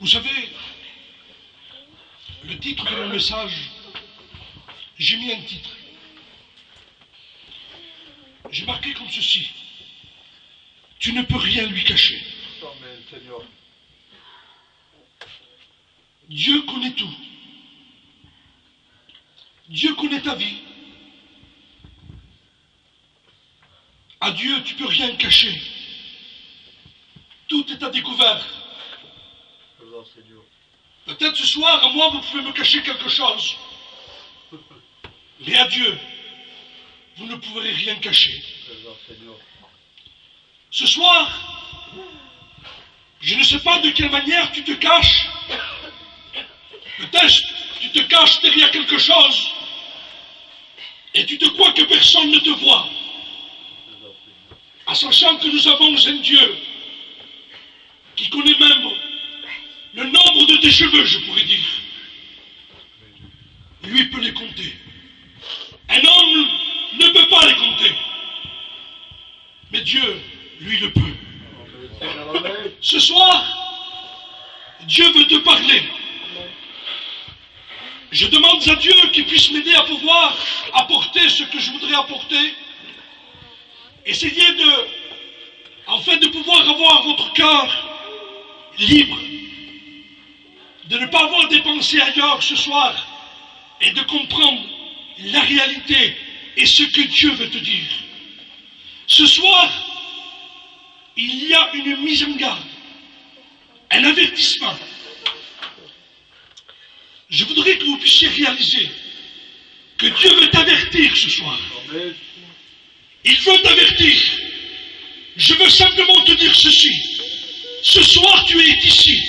Vous savez, le titre de mon message, j'ai mis un titre. J'ai marqué comme ceci: tu ne peux rien lui cacher. Amen, Seigneur. Dieu connaît tout. Dieu connaît ta vie. À Dieu, tu ne peux rien cacher. Tout est à découvert. Présent, Seigneur. Peut-être ce soir, à moi, vous pouvez me cacher quelque chose. Mais à Dieu, vous ne pourrez rien cacher. Présent, Seigneur. Ce soir, je ne sais pas de quelle manière tu te caches. Peut-être tu te caches derrière quelque chose et tu te crois que personne ne te voit. En sachant que nous avons un Dieu qui connaît même le nombre de tes cheveux, je pourrais dire. Lui peut les compter. Un homme ne peut pas les compter. Mais Dieu, lui, le peut. Ce soir, Dieu veut te parler. Je demande à Dieu qu'il puisse m'aider à pouvoir apporter ce que je voudrais apporter. Essayez de pouvoir avoir votre cœur libre, de ne pas avoir des pensées ailleurs ce soir et de comprendre la réalité et ce que Dieu veut te dire. Ce soir, il y a une mise en garde, un avertissement. Je voudrais que vous puissiez réaliser que Dieu veut t'avertir ce soir. Amen. Il veut t'avertir. Je veux simplement te dire ceci. Ce soir, tu es ici.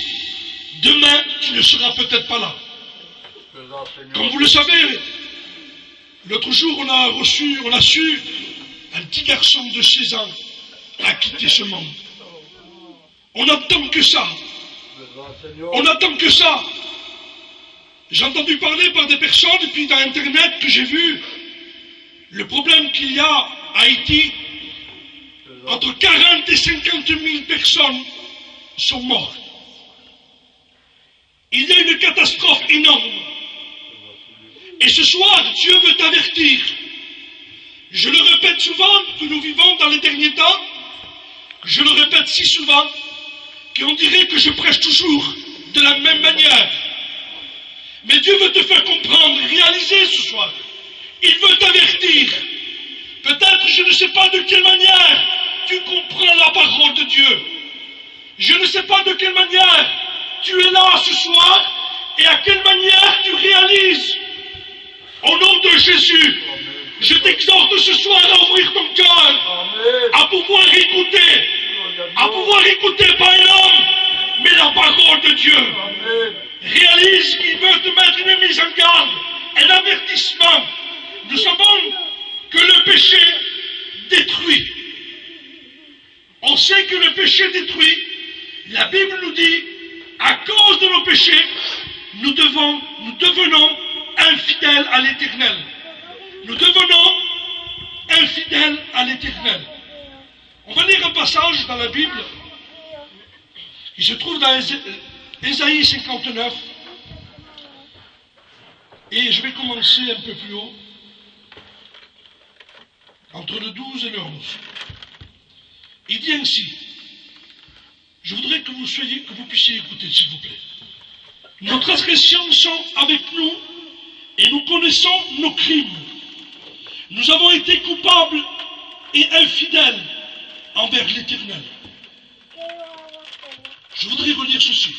Demain, tu ne seras peut-être pas là. Présent, Seigneur. Comme vous le savez, l'autre jour, on a su un petit garçon de 16 ans a quitté ce monde. On n'attend que ça. Présent, Seigneur. On n'attend que ça. J'ai entendu parler par des personnes, et puis dans Internet, que j'ai vu le problème qu'il y a à Haïti. Entre 40 et 50 000 personnes sont mortes. Il y a une catastrophe énorme. Et ce soir, Dieu veut t'avertir. Je le répète souvent, que nous vivons dans les derniers temps. Je le répète si souvent, qu'on dirait que je prêche toujours de la même manière. Mais Dieu veut te faire comprendre, réaliser ce soir. Il veut t'avertir. Peut-être, je ne sais pas de quelle manière tu comprends la parole de Dieu. Je ne sais pas de quelle manière tu es là ce soir et à quelle manière tu réalises. Au nom de Jésus, je t'exhorte ce soir à ouvrir ton cœur, à pouvoir écouter pas un homme, mais la parole de Dieu. Amen. Réalise qu'il veut te mettre une mise en garde, un avertissement. Nous savons que le péché détruit. On sait que le péché détruit. La Bible nous dit, à cause de nos péchés, nous devenons infidèles à l'Éternel. Nous devenons infidèles à l'Éternel. On va lire un passage dans la Bible qui se trouve dans Ésaïe 59. Et je vais commencer un peu plus haut, entre le 12 et le 11. Il dit ainsi, je voudrais que vous puissiez écouter, s'il vous plaît. Nos transgressions sont avec nous et nous connaissons nos crimes. Nous avons été coupables et infidèles envers l'Éternel. Je voudrais relire ceci.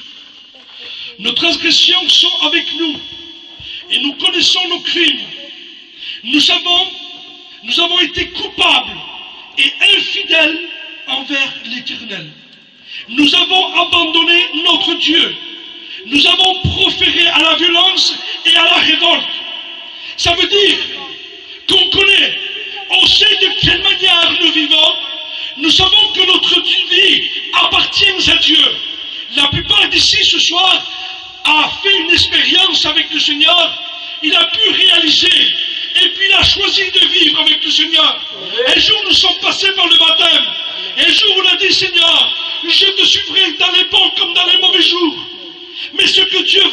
Nos transgressions sont avec nous et nous connaissons nos crimes. Nous avons été coupables et infidèles envers l'Éternel. Nous avons abandonné notre Dieu. Nous avons proféré à la violence et à la révolte. Ça veut dire qu'on connaît, on sait de quelle manière nous vivons. Nous savons que notre vie appartient à Dieu. La plupart d'ici ce soir a fait une expérience avec le Seigneur. Il a pu réaliser et puis il a choisi de vivre avec le Seigneur. Un jour nous sommes passés par le baptême. Un jour on a dit, Seigneur, je te suivrai dans les bons comme dans les mauvais jours. Mais ce que Dieu